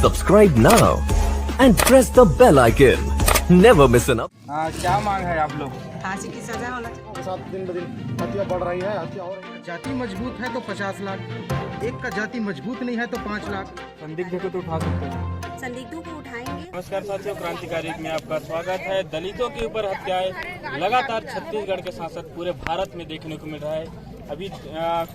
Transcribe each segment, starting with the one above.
Subscribe now and press the bell icon. Never miss an up. क्या मांग है आप लोग? फांसी की सजा होना चाहिए। साथ दिन ब दिन हत्या बढ़ रही है, हत्या हो रही है। जाति मजबूत है तो 50 लाख, एक का जाति मजबूत नहीं है तो 5 लाख। संदिग्ध को तो उठा सकते हैं। संदिग्धों को उठाएंगे। नमस्कार साथियों, क्रांतिकारी में आपका स्वागत है। दलितों के ऊपर हत्याएं लगातार छत्तीसगढ़ के सांसद पूरे भारत में देखने को मिल रहा है। अभी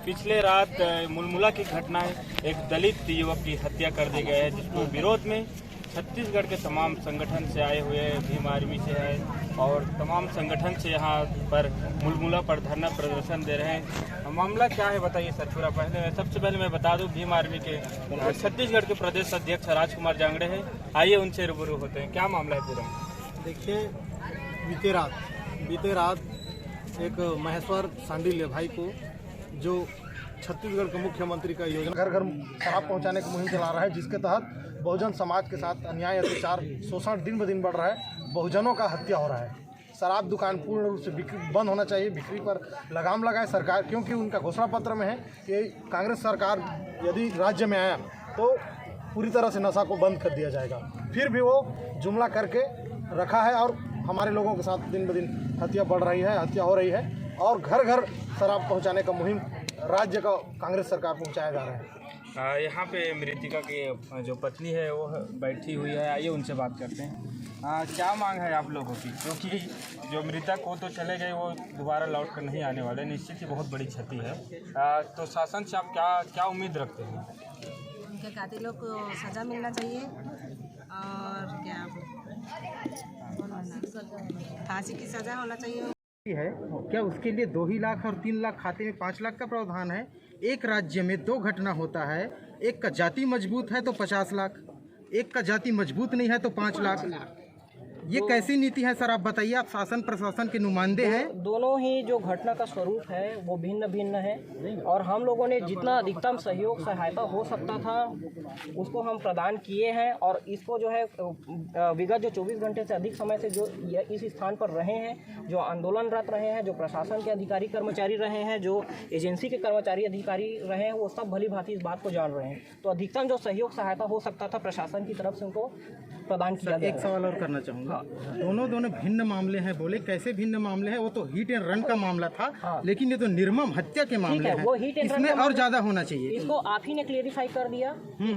पिछले रात मुलमुला की घटना है, एक दलित युवक की हत्या कर दी गई है, जिसको विरोध में छत्तीसगढ़ के तमाम संगठन से आए हुए भीम आर्मी से है और तमाम संगठन से यहाँ पर मुलमुला पर धरना प्रदर्शन दे रहे हैं। मामला क्या है बताइए सर पूरा। सबसे पहले मैं बता दूं, भीम आर्मी के छत्तीसगढ़ के प्रदेश अध्यक्ष राजकुमार जांगड़े हैं। आइए उनसे रूबरू होते हैं। क्या मामला है पूरा? देखिए, बीते रात एक महेश्वर सांडिल्य भाई को, जो छत्तीसगढ़ के मुख्यमंत्री का योजना घर घर शराब पहुंचाने की मुहिम चला रहा है, जिसके तहत बहुजन समाज के साथ अन्याय, अत्याचार, शोषण दिन ब दिन बढ़ रहा है। बहुजनों का हत्या हो रहा है। शराब दुकान पूर्ण रूप से बंद होना चाहिए, बिक्री पर लगाम लगाए सरकार, क्योंकि उनका घोषणा पत्र में है कि कांग्रेस सरकार यदि राज्य में आया तो पूरी तरह से नशा को बंद कर दिया जाएगा। फिर भी वो जुमला करके रखा है और हमारे लोगों के साथ दिन ब दिन हत्या बढ़ रही है, हत्या हो रही है और घर घर शराब पहुंचाने का मुहिम राज्य का कांग्रेस सरकार पहुंचाया जा रहा है। यहाँ पे मृतिका की जो पत्नी है वो बैठी हुई है। आइए उनसे बात करते हैं। क्या मांग है आप लोगों की? क्योंकि जो मृतक वो तो चले गए, वो दोबारा लौट कर नहीं आने वाले, निश्चित ही बहुत बड़ी क्षति है। तो शासन से आप क्या उम्मीद रखते हैं? उनके कातिलों को सजा मिलना चाहिए और क्या फांसी की सजा होना चाहिए है क्या उसके लिए 2 ही लाख और 3 लाख खाते में 5 लाख का प्रावधान है? एक राज्य में 2 घटना होता है, एक का जाति मजबूत है तो 50 लाख, एक का जाति मजबूत नहीं है तो 5 लाख। ये कैसी नीति है सर, आप बताइए। आप शासन प्रशासन के नुमाइंदे हैं। दोनों ही जो घटना का स्वरूप है वो भिन्न भिन्न है और हम लोगों ने जितना अधिकतम सहयोग सहायता हो सकता था उसको हम प्रदान किए हैं। और इसको जो है विगत जो 24 घंटे से अधिक समय से जो इस स्थान पर रहे हैं, जो आंदोलनरत रहे हैं, जो प्रशासन के अधिकारी कर्मचारी रहे हैं, जो एजेंसी के कर्मचारी अधिकारी रहे हैं, वो सब भली भांति इस बात को जान रहे हैं। तो अधिकतम जो सहयोग सहायता हो सकता था प्रशासन की तरफ से उनको प्रदान किया गया। एक सवाल और करना चाहूँगा। दोनों भिन्न मामले हैं। बोले कैसे भिन्न मामले हैं? वो तो हिट एंड रन का मामला था, लेकिन ये तो निर्मम हत्या के मामले हैं। वो हिट एंड रन इसमें और ज्यादा होना चाहिए। इसको आप ही ने क्लियरिफाई कर दिया।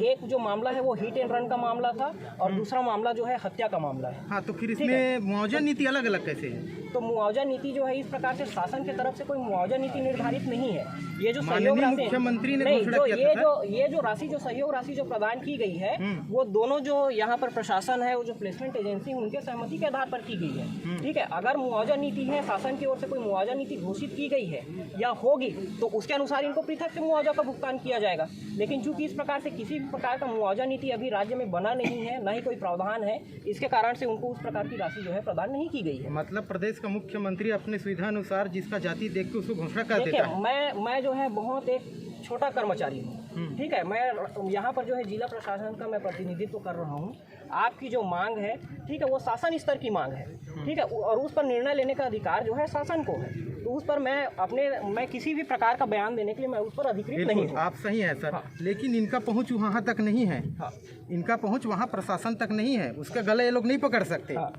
एक जो मामला है वो हिट एंड रन का मामला था और दूसरा मामला जो है हत्या का मामला है। हाँ, तो फिर इसमें मुआवजा नीति अलग अलग कैसे है? तो मुआवजा नीति जो है इस प्रकार से शासन की तरफ से कोई मुआवजा नीति निर्धारित नहीं है। ये जो सहयोग राशि मुख्यमंत्री ने ये जो राशि, जो सहयोग राशि जो प्रदान की गई है, वो दोनों जो यहाँ पर प्रशासन है, वो जो प्लेसमेंट एजेंसी, उनके सहमति के आधार पर की गई है। ठीक है, अगर मुआवजा नीति है, शासन की ओर से कोई मुआवजा नीति घोषित की गई है या होगी, तो उसके अनुसार इनको पृथक से मुआवजा का भुगतान किया जाएगा। लेकिन चूंकि इस प्रकार से किसी भी प्रकार का मुआवजा नीति अभी राज्य में बना नहीं है, न ही कोई प्रावधान है, इसके कारण से उनको उस प्रकार की राशि जो है प्रदान नहीं की गई है। मतलब प्रदेश का मुख्यमंत्री अपने सुविधा अनुसार जिसका जाति देख के उसको घोषणा कर देता है। मैं जो है बहुत एक छोटा कर्मचारी हूँ। ठीक है, मैं यहाँ पर जो है जिला प्रशासन का मैं प्रतिनिधित्व कर रहा हूँ। आपकी जो मांग है, ठीक है, वो शासन स्तर की मांग है। ठीक है, और उस पर निर्णय लेने का अधिकार जो है शासन को है। तो उस पर मैं किसी भी प्रकार का बयान देने के लिए मैं उस पर अधिकृत नहीं हूँ। आप सही है सर। हाँ। लेकिन इनका पहुँच वहाँ तक नहीं है। हाँ। इनका पहुँच वहाँ प्रशासन तक नहीं है। उसका गला ये लोग नहीं पकड़ सकते। हाँ।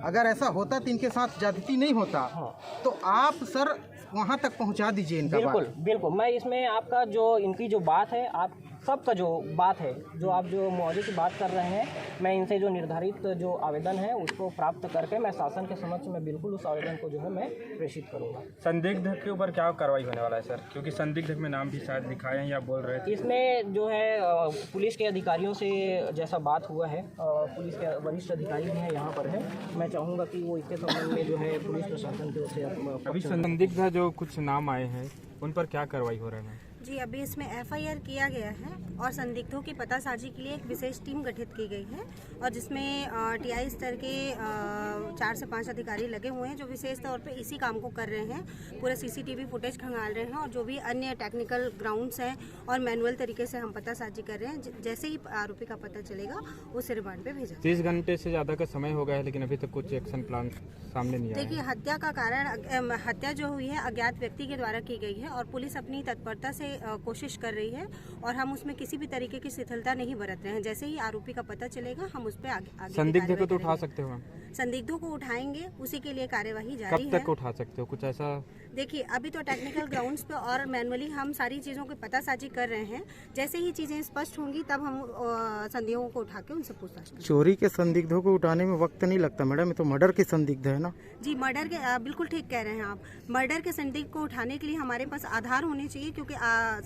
अगर ऐसा होता तो इनके साथ ज्यादती नहीं होता। हाँ। तो आप सर वहाँ तक पहुँचा दीजिए इनका। बिल्कुल। मैं इसमें आपका जो इनकी जो बात है, आप सबका जो बात है, जो आप जो मुआवजे की बात कर रहे हैं, मैं इनसे जो निर्धारित जो आवेदन है उसको प्राप्त करके मैं शासन के समक्ष में बिल्कुल उस आवेदन को जो है मैं प्रेषित करूँगा। संदिग्ध के ऊपर क्या कार्रवाई होने वाला है सर? क्योंकि संदिग्ध में नाम भी शायद लिखाए हैं या बोल रहे थे। इसमें जो है पुलिस के अधिकारियों से जैसा बात हुआ है, पुलिस के वरिष्ठ अधिकारी भी हैं यहाँ पर है, मैं चाहूँगा कि वो इसके संबंध में जो है पुलिस प्रशासन की ओर से अभी संदिग्ध जो कुछ नाम आए हैं उन पर क्या कार्रवाई हो रहा है? जी, अभी इसमें FIR किया गया है और संदिग्धों की पतासाजी के लिए एक विशेष टीम गठित की गई है और जिसमें TI स्तर के 4 से 5 अधिकारी लगे हुए हैं, जो विशेष तौर पे इसी काम को कर रहे हैं। पूरे CCTV फुटेज खंगाल रहे हैं और जो भी अन्य टेक्निकल ग्राउंड्स हैं और मैनुअल तरीके से हम पतासाजी कर रहे हैं। जैसे ही आरोपी का पता चलेगा उसे रिमांड पे भेजा। 30 घंटे से ज़्यादा का समय हो गया है, लेकिन अभी तक कुछ एक्शन प्लान सामने नहीं आया। देखिए, हत्या का कारण, हत्या जो हुई है अज्ञात व्यक्ति के द्वारा की गई है और पुलिस अपनी तत्परता से कोशिश कर रही है और हम उसमें किसी भी तरीके की शिथिलता नहीं बरत रहे हैं। जैसे ही आरोपी का पता चलेगा हम उस पर आगे संदिग्ध को तो कार्रवाई उठा करेंगे। सकते हो मैम? संदिग्धों को उठाएंगे, उसी के लिए कार्यवाही जारी कब है। तक उठा सकते हो, कुछ ऐसा? देखिए, अभी तो टेक्निकल ग्राउंड्स पे और मैनुअली हम सारी चीज़ों की पतासाजी कर रहे हैं। जैसे ही चीज़ें स्पष्ट होंगी तब हम संदिग्धों को उठा के उनसे पूछताछ करेंगे। चोरी के संदिग्धों को उठाने में वक्त नहीं लगता मैडम, ये तो मर्डर के संदिग्ध है ना। जी, मर्डर के बिल्कुल ठीक कह रहे हैं आप। मर्डर के संदिग्ध को उठाने के लिए हमारे पास आधार होने चाहिए, क्योंकि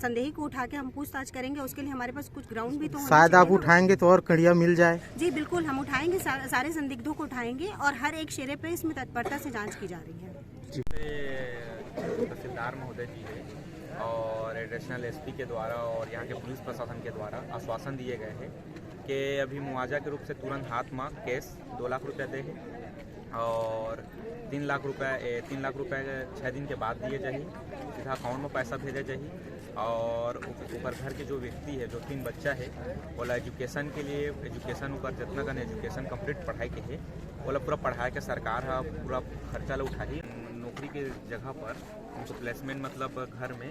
संदेही को उठा के हम पूछताछ करेंगे, उसके लिए हमारे पास कुछ ग्राउंड भी तो होना शायद आप चाहिए ना। उठाएंगे तो और कड़िया मिल जाए। जी बिल्कुल, हम उठाएंगे, सारे संदिग्धों को उठाएंगे और हर एक शेरे पे इसमें तत्परता से जांच की जा रही है। तहसीलदार महोदय जी है और एडिशनल एसपी के द्वारा और यहाँ के पुलिस प्रशासन के द्वारा आश्वासन दिए गए हैं कि अभी मुआवजा के रूप से तुरंत हाथ में कैश 2 लाख रुपये दे है और 3 लाख रुपये 6 दिन के बाद दिए जाए, सीधा अकाउंट में पैसा भेजे जाए। और ऊपर घर के जो व्यक्ति है, जो 3 बच्चा है, बोला एजुकेशन के लिए एजुकेशन ऊपर जितना का एजुकेशन कंप्लीट पढ़ाई के है, बोला पूरा पढ़ाई के सरकार है पूरा खर्चा ला उठाई। नौकरी के जगह पर उनको प्लेसमेंट मतलब घर में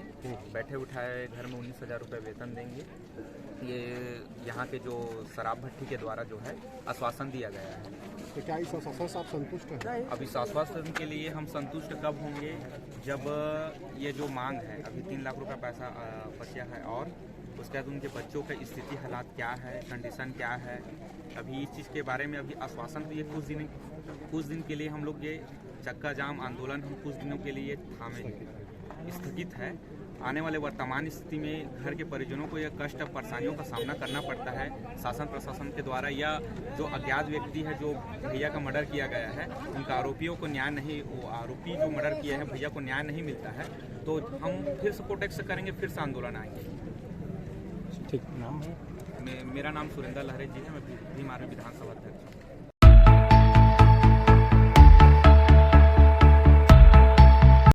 बैठे उठाए घर में 19,000 रुपये वेतन देंगे। ये यहाँ के जो शराब भट्टी के द्वारा जो है आश्वासन दिया गया है। तो क्या इस आश्वासन से आप संतुष्ट हैं? अब इस आश्वासन के लिए हम संतुष्ट कब होंगे, जब ये जो मांग है, अभी 3 लाख रुपये पैसा बचा है और उसके बाद उनके बच्चों के स्थिति हालात क्या है, कंडीशन क्या है, अभी इस चीज़ के बारे में अभी आश्वासन दिए। कुछ दिन के लिए हम लोग ये चक्का जाम आंदोलन हम कुछ दिनों के लिए थामे स्थगित है। आने वाले वर्तमान स्थिति में घर के परिजनों को यह कष्ट परेशानियों का सामना करना पड़ता है शासन प्रशासन के द्वारा, या जो अज्ञात व्यक्ति है जो भैया का मर्डर किया गया है उनका आरोपियों को न्याय नहीं, वो आरोपी जो मर्डर किया है भैया को न्याय नहीं मिलता है, तो हम फिर से प्रोटेस्ट करेंगे, फिर से आंदोलन आएंगे। ठीक, नाम है? मेरा नाम सुरेंद्र लहरे जी है, मैं भीम आर्मी विधानसभा अध्यक्ष हूँ।